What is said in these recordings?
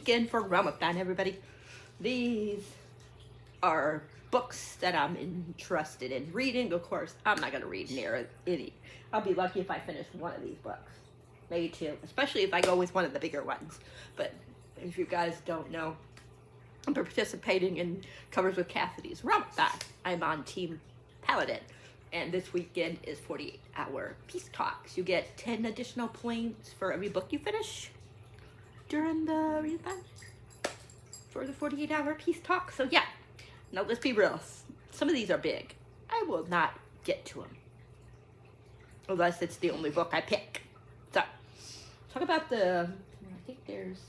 weekend for Relmathon, everybody. These are books that I'm interested in reading. Of course, I'm not going to read near any. I'll be lucky if I finish one of these books. Maybe two, especially if I go with one of the bigger ones. But if you guys don't know, I'm participating in Covers with Cassidy's Relmathon. I'm on Team Paladin. And this weekend is 48-hour peace talks. You get 10 additional points for every book you finish during the readathon for the 48-hour peace talk. So yeah, now let's be real. Some of these are big. I will not get to them unless it's the only book I pick. So, talk about I think there's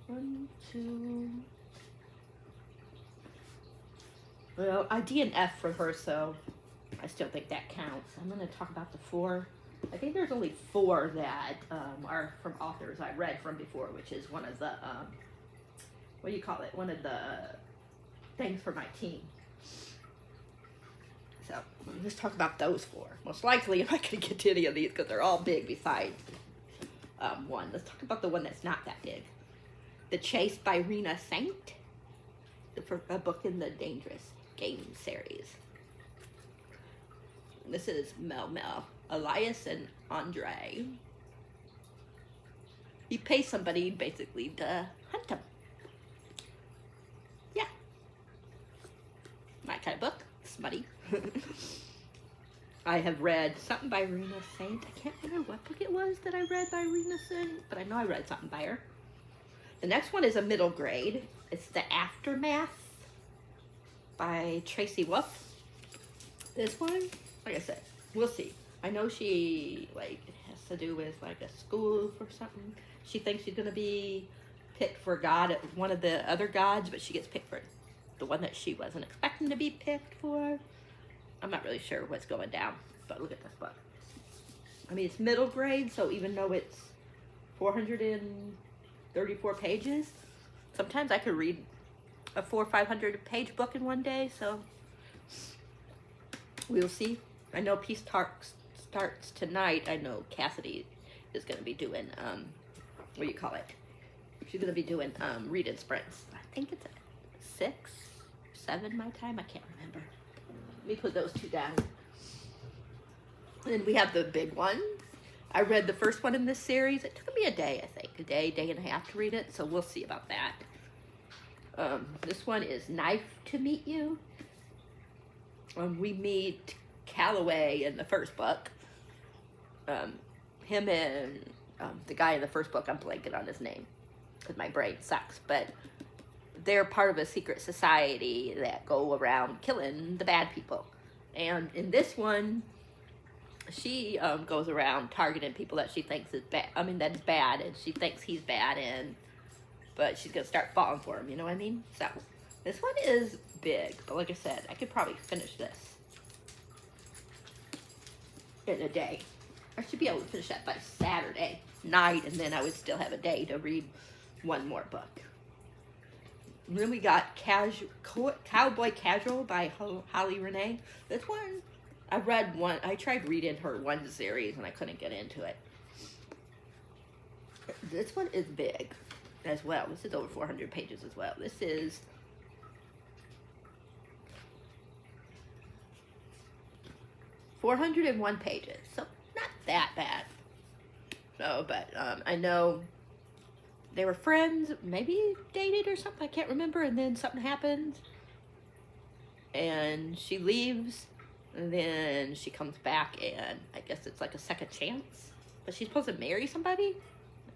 1, 2... Well, I D and F for her, so I still think that counts. I'm going to talk about the 4. I think there's only 4 that are from authors I read from before, which is one of the, what do you call it? One of the things for my team. So, let's talk about those 4. Most likely, I'm not going to get to any of these because they're all big besides one. Let's talk about the one that's not that big. The Chase by Rena Saint, a book in the Dangerous Game series. This is Mel, Elias, and Andre. You pay somebody basically to hunt them. Yeah. My kind of book. Smutty. I have read something by Rena Saint. I can't remember what book it was that I read by Rena Saint, but I know I read something by her. The next one is a middle grade. It's The Aftermath by Tracy Wolf. This one, like I said, we'll see. I know she has to do with a school or something. She thinks she's gonna be picked for one of the other gods, but she gets picked for the one that she wasn't expecting to be picked for. I'm not really sure what's going down, but look at this book. I mean, it's middle grade, so even though it's 434 pages, sometimes I could read a 400 or 500 page book in one day, so we'll see. I know Peace Talk starts tonight. I know Cassidy is going to be doing, what do you call it? She's going to be doing reading sprints. I think it's at 6, 7 my time. I can't remember. Let me put those 2 down. And then we have the big one. I read the first one in this series. It took me a day, I think. A day and a half to read it, so we'll see about that. This one is Knife to Meet You. We meet Calloway in the first book. Him and the guy in the first book, I'm blanking on his name because my brain sucks, but they're part of a secret society that go around killing the bad people. And in this one, she goes around targeting people that she thinks is bad. I mean, that's bad, and she thinks he's bad, but she's gonna start falling for him. You know what I mean? So this one is big, but like I said, I could probably finish this in a day. I should be able to finish that by Saturday night, and then I would still have a day to read one more book. And then we got Cowboy Casual by Holly Renee. This one, I tried reading her one series and I couldn't get into it. This one is big as well. This is over 400 pages as well. This is $401 pages, so not that bad. So, but I know they were friends, maybe dated or something, I can't remember, and then something happens, and she leaves, and then she comes back, and I guess it's like a second chance, but she's supposed to marry somebody,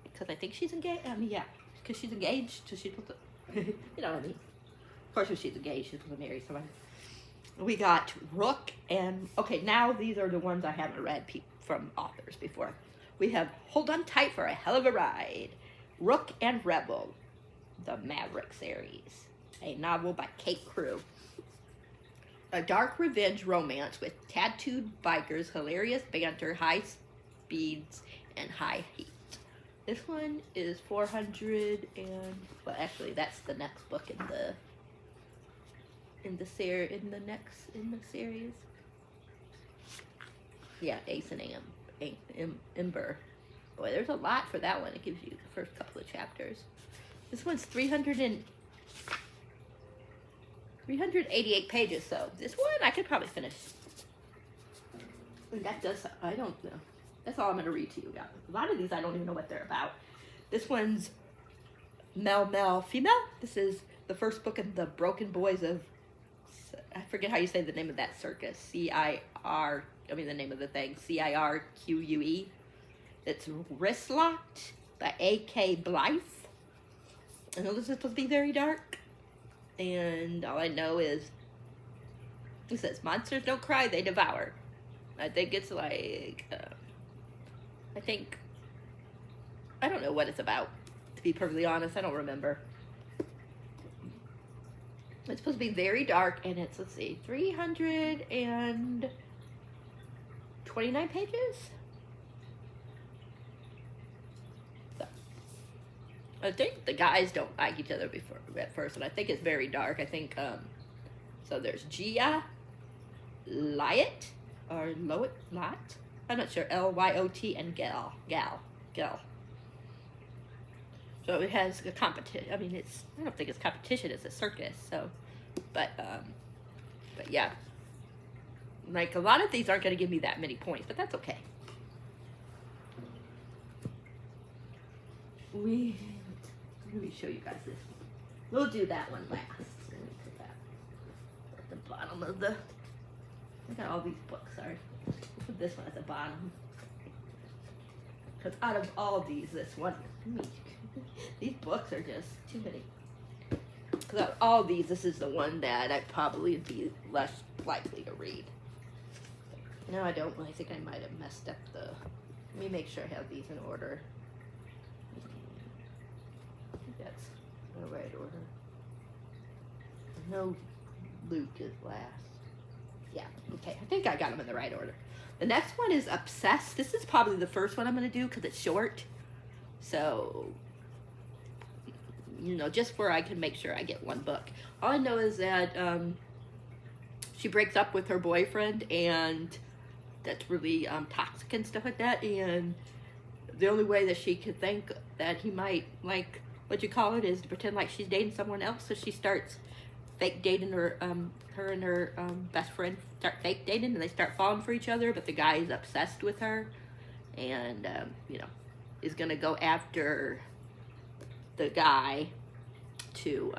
because I think she's engaged. I mean, yeah, because she's engaged, so she's supposed to, you know what I mean. Of course, if she's engaged, she's supposed to marry somebody. We got Rook and, okay, now these are the ones I haven't read from authors before. We have Hold On Tight for a Hell of a Ride, Rook and Rebel, the Maverick series, a novel by Kate Crew. A dark revenge romance with tattooed bikers, hilarious banter, high speeds, and high heat. This one is 400 and, well, actually that's the next book in the series. Yeah, Ace and Ember. Boy, there's a lot for that one. It gives you the first couple of chapters. This one's 388 pages, so this one I could probably finish. And that does, I don't know. That's all I'm going to read to you guys. A lot of these I don't even know what they're about. This one's Male, Female. This is the first book in the Broken Boys of, I forget how you say the name of that circus. C-I-R, I mean the name of the thing, C-I-R-Q-U-E. It's Wrist Locked by A.K. Blythe. I know this is supposed to be very dark. And all I know is, it says, monsters don't cry, they devour. I think it's like, I don't know what it's about, to be perfectly honest. I don't remember. It's supposed to be very dark, and it's, let's see, 329 pages? So, I think the guys don't like each other at first, and I think it's very dark. I think, so there's Gia, Lyot, or Lot? I'm not sure, L-Y-O-T, and Gal. So it has a competition. I mean, I don't think it's competition, it's a circus, so, but yeah. Like, a lot of these aren't going to give me that many points, but that's okay. Let me show you guys this one. We'll do that one last. Let me put that at the bottom of the, I got all these books, sorry. We'll put this one at the bottom. Because out of all these, this one, these books are just too many. Because out of all these, this is the one that I'd probably be less likely to read. No, I don't. I think I might have messed up the, let me make sure I have these in order. I think that's the right order. No, Luke is last. Yeah, okay. I think I got them in the right order. The next one is Obsessed. This is probably the first one I'm going to do because it's short. So, you know, just where I can make sure I get one book. All I know is that she breaks up with her boyfriend, and that's really toxic and stuff like that. And the only way that she could think that he might, like, what you call it, is to pretend like she's dating someone else. So she starts fake dating her, her and her best friend start fake dating, and they start falling for each other, but the guy is obsessed with her, and, you know, is going to go after the guy to,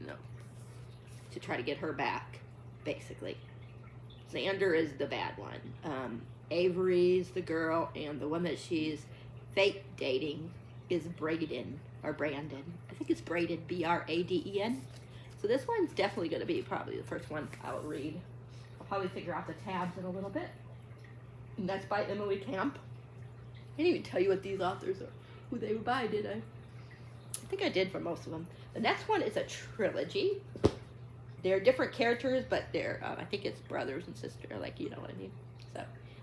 you know, to try to get her back, basically. Xander is the bad one. Avery's the girl, and the one that she's fake dating is Brandon. I think it's Braden, B-R-A-D-E-N. So this one's definitely going to be probably the first one I'll read. I'll probably figure out the tabs in a little bit. And that's by Emily Camp. I didn't even tell you what these authors are, who they were by, did I? I think I did for most of them. The next one is a trilogy. They're different characters, but they're, I think it's brothers and sisters, like, you know what I mean? So,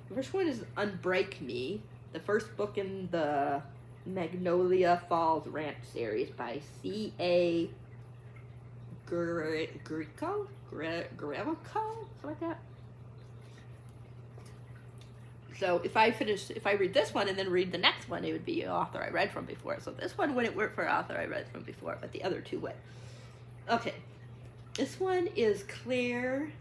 the first one is Unbreak Me, the first book in the Magnolia Falls Ranch series by C.A. Grieco? Something like that. So if I read this one and then read the next one, it would be an author I read from before. So this one wouldn't work for an author I read from before, but the other two would. Okay. This one is Claire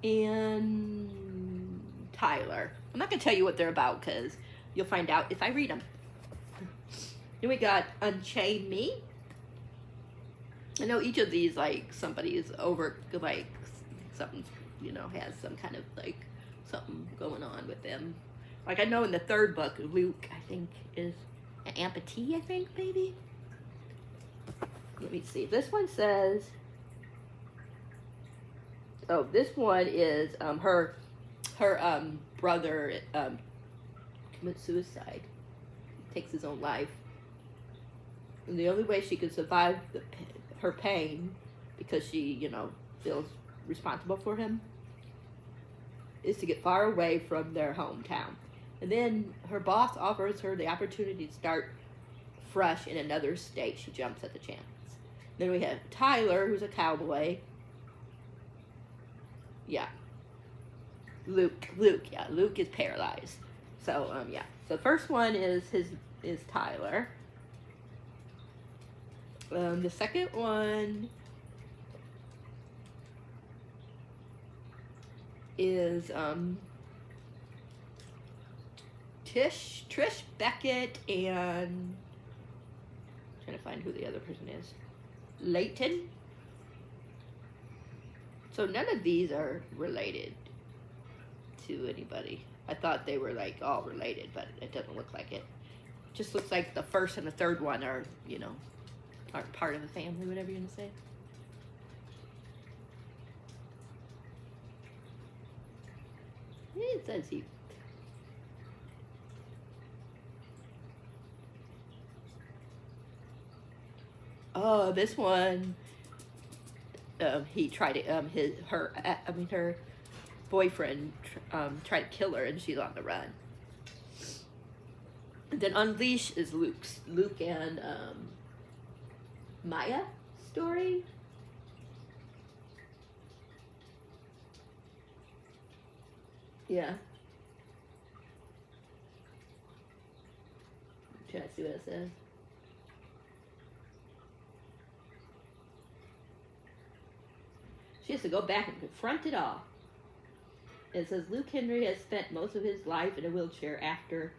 and Tyler. I'm not going to tell you what they're about because you'll find out if I read them. Then we got Unchain Me. I know each of these, like, somebody is over, like, something, you know, has some kind of, like, something going on with them. Like, I know in the third book, Luke, I think, is an amputee, I think, maybe? Let me see. This one says, oh, this one is, her brother, commits suicide. Takes his own life. And the only way she could survive her pain, because she, you know, feels responsible for him, is to get far away from their hometown. And then her boss offers her the opportunity to start fresh in another state. She jumps at the chance. Then we have Tyler, who's a cowboy. Yeah. Luke is paralyzed. So, yeah. So the first one is Tyler. The second one is Trish Beckett, and I'm trying to find who the other person is. Leighton. So none of these are related to anybody. I thought they were like all related, but it doesn't look like it. Just looks like the first and the third one are, you know, aren't part of the family, whatever you're gonna say. It says he. Oh, this one. He tried to her boyfriend tried to kill her, and she's on the run. And then Unleash is Luke and Maya story. Yeah. Try to see what it says. She has to go back and confront it all. It says Luke Henry has spent most of his life in a wheelchair after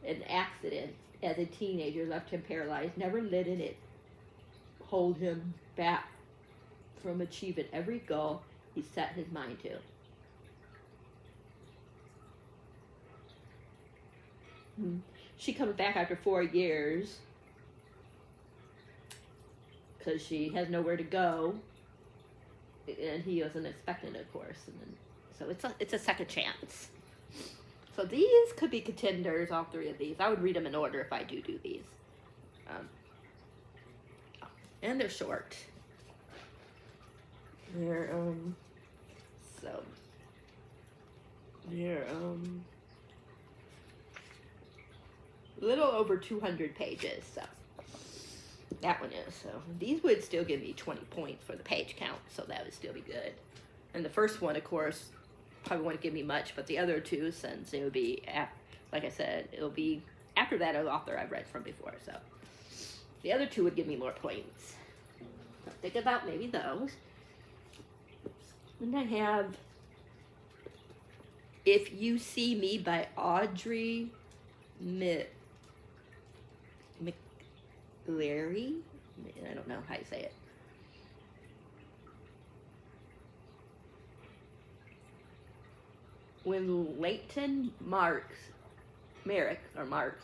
an accident as a teenager left him paralyzed. Never letting it hold him back from achieving every goal he set his mind to. She comes back after 4 years because she has nowhere to go, and he wasn't expecting it, of course. And then, so it's a second chance. So these could be contenders, all three of these. I would read them in order if I do these. And they're short. They're a little over 200 pages, so that one is. So these would still give me 20 points for the page count, so that would still be good. And the first one, of course, probably won't give me much, but the other two, since it would be, like I said, it'll be after that author I've read from before, so the other two would give me more points. So think about maybe those. And I have If You See Me by Audrey McLary. I don't know how you say it. When Leighton Mark, something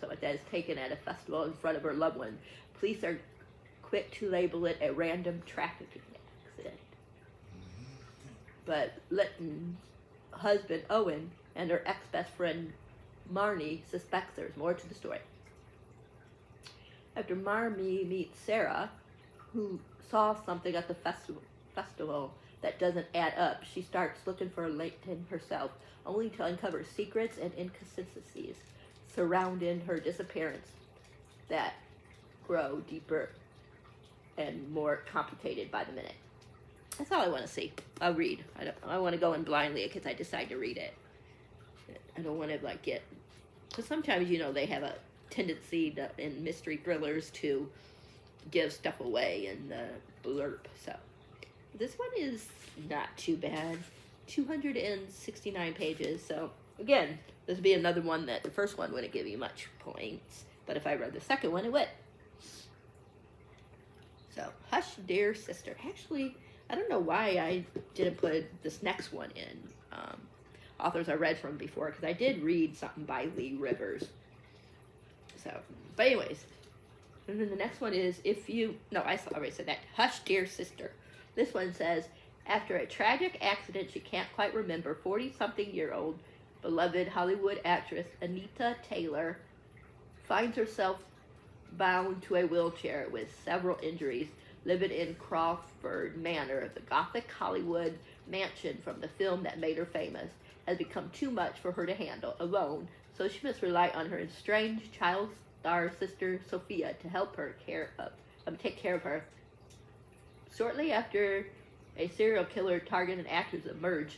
like that, is taken at a festival in front of her loved one, police are quick to label it a random trafficking accident. But Leighton's husband, Owen, and her ex-best friend, Marnie, suspects there's more to the story. After Marnie meets Sarah, who saw something at the festival that doesn't add up, she starts looking for Leighton herself, only to uncover secrets and inconsistencies surrounding her disappearance that grow deeper and more complicated by the minute. That's all I want to see. I'll read. I want to go in blindly because I decide to read it. I don't want to because sometimes, you know, they have a tendency in mystery thrillers to give stuff away in the blurb. So this one is not too bad. 269 pages. So again, this would be another one that the first one wouldn't give you much points, but if I read the second one, it would. So Hush, Dear Sister. Actually, I don't know why I didn't put this next one in authors I read from before, because I did read something by Lee Rivers. So, but anyways, and then the next one is I already said that. Hush, Dear Sister. This one says, after a tragic accident she can't quite remember, 40-something-year-old beloved Hollywood actress Anita Taylor finds herself bound to a wheelchair with several injuries, living in Crawford Manor, the Gothic Hollywood mansion from the film that made her famous, has become too much for her to handle alone, so she must rely on her estranged child star sister Sophia to help her take care of her. Shortly after a serial killer targeted actors emerge,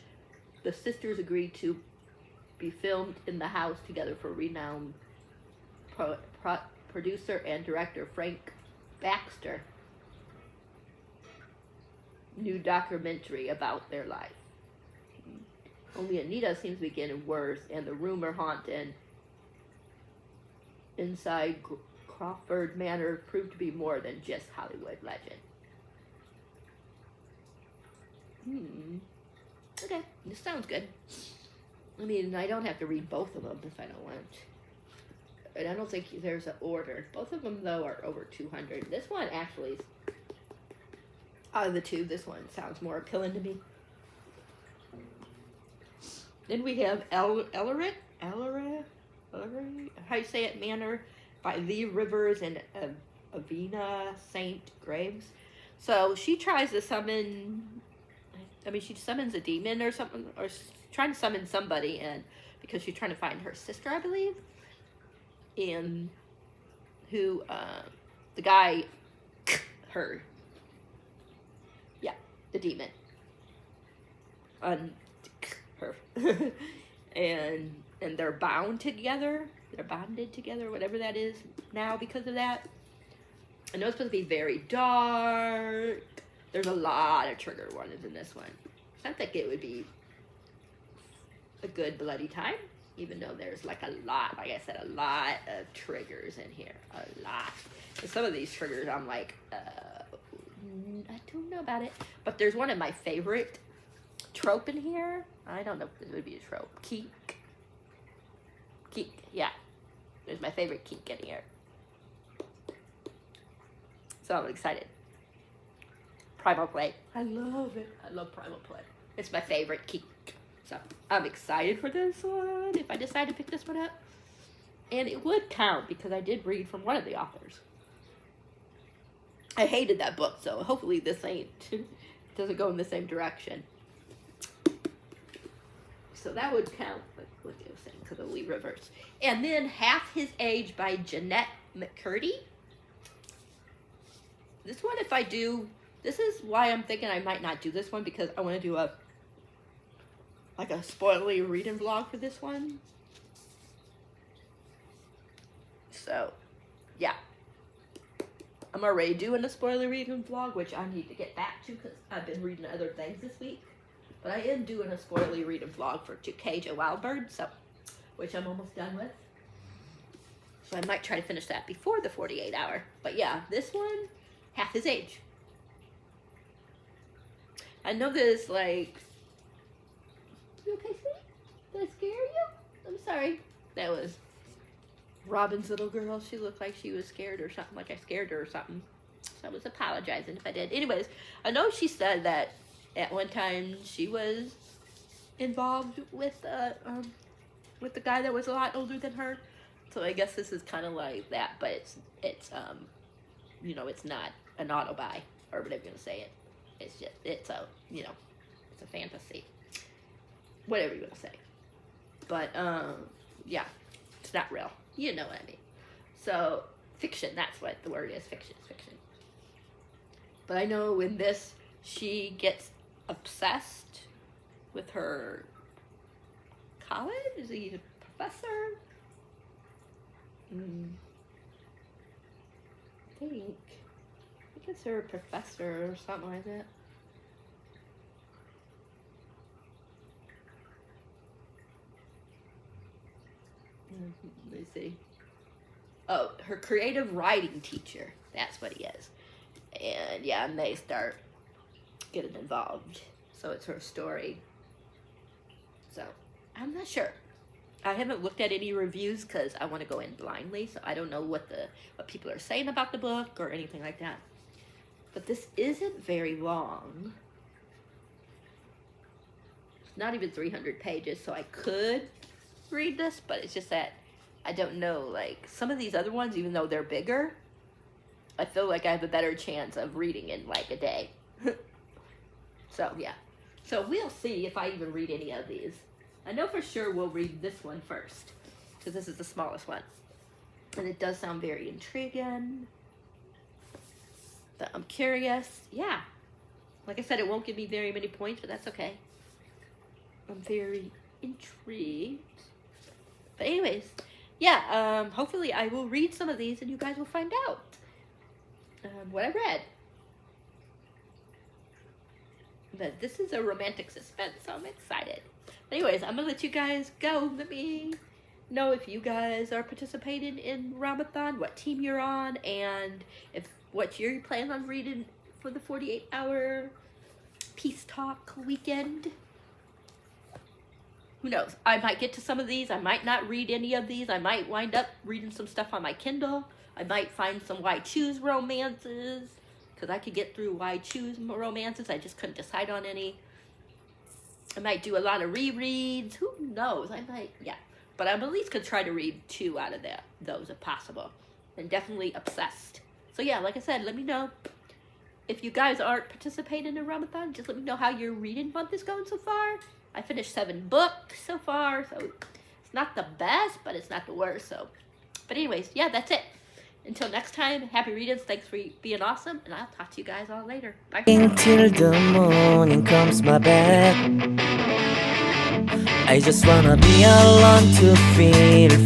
the sisters agree to be filmed in the house together for renowned producer and director Frank Baxter new documentary about their life. Only Anita seems to be getting worse, and the rumor haunting inside Crawford Manor proved to be more than just Hollywood legend. Okay, this sounds good. I mean, I don't have to read both of them if I don't want. And I don't think there's an order. Both of them, though, are over 200. This one actually is, out of the two, this one sounds more appealing to me. Then we have Ellery, how you say it, Manor by Lee Rivers and Avina St. Graves. So she tries to summon, I mean, she summons a demon or something, or trying to summon somebody, and because she's trying to find her sister, I believe, and who, the guy, her, yeah, the demon, her, and they're bound together, they're bonded together, whatever that is now because of that. I know it's supposed to be very dark. There's a lot of trigger warnings in this one. I think it would be a good bloody time, even though there's like a lot, like I said, a lot of triggers in here, a lot. And some of these triggers, I'm like, I don't know about it. But there's one of my favorite trope in here. I don't know if this would be a trope. Keek, yeah. There's my favorite keek in here. So I'm excited. Primal Play. I love it. I love Primal Play. It's my favorite keek. So I'm excited for this one, if I decide to pick this one up. And it would count because I did read from one of the authors. I hated that book, so hopefully this doesn't go in the same direction. So that would count, like what you were saying, because of Lee Rivers. And then Half His Age by Jeanette McCurdy. This one, if I do, this is why I'm thinking I might not do this one, because I want to do a spoilery reading vlog for this one. So, yeah. I'm already doing a spoiler reading vlog, which I need to get back to because I've been reading other things this week. But I am doing a spoiler reading vlog for To Cage a Wild Bird, so, which I'm almost done with. So I might try to finish that before the 48 hour. But yeah, this one, Half His Age. I know this, like, you okay, sweetie? Did I scare you? I'm sorry. That was Robin's little girl. She looked like she was scared or something, like I scared her or something. So I was apologizing if I did. Anyways, I know she said that at one time she was involved with the guy that was a lot older than her. So I guess this is kind of like that, but it's you know, it's not an auto-buy or whatever you're gonna say it. It's just, it's a, you know, it's a fantasy. Whatever you're gonna say. But, yeah, it's not real. You know what I mean. So, fiction, that's what the word is, fiction. But I know in this, she gets obsessed with her college? Is he a professor? I think it's her professor or something like that. Let me see. Oh, her creative writing teacher. That's what he is. And yeah, and they start getting involved. So it's her story. So I'm not sure. I haven't looked at any reviews because I want to go in blindly. So I don't know what people are saying about the book or anything like that. But this isn't very long. It's not even 300 pages, so I could read this, but it's just that I don't know, like some of these other ones, even though they're bigger, I feel like I have a better chance of reading in like a day. So yeah, so we'll see if I even read any of these. I know for sure we'll read this one first because this is the smallest one, and it does sound very intriguing. But I'm curious. Yeah, like I said, it won't give me very many points, but that's okay. I'm very intrigued. But anyways, yeah, hopefully I will read some of these and you guys will find out what I read. But this is a romantic suspense, so I'm excited. Anyways, I'm gonna let you guys go. Let me know if you guys are participating in Relmathon, what team you're on, and if what you plan on reading for the 48-hour peace talk weekend. Who knows? I might get to some of these. I might not read any of these. I might wind up reading some stuff on my Kindle. I might find some Why Choose romances, because I could get through Why Choose romances. I just couldn't decide on any. I might do a lot of rereads. Who knows? I might, yeah. But I'm at least going to try to read 2 out of those if possible. And definitely obsessed. So yeah, like I said, let me know. If you guys aren't participating in Relmathon, just let me know how your reading month is going so far. I finished 7 books so far, so it's not the best, but it's not the worst. So, but anyways, yeah, that's it. Until next time, happy readings. Thanks for being awesome, and I'll talk to you guys all later. Bye. Till the morning comes my back. I just wanna be alone to feel free.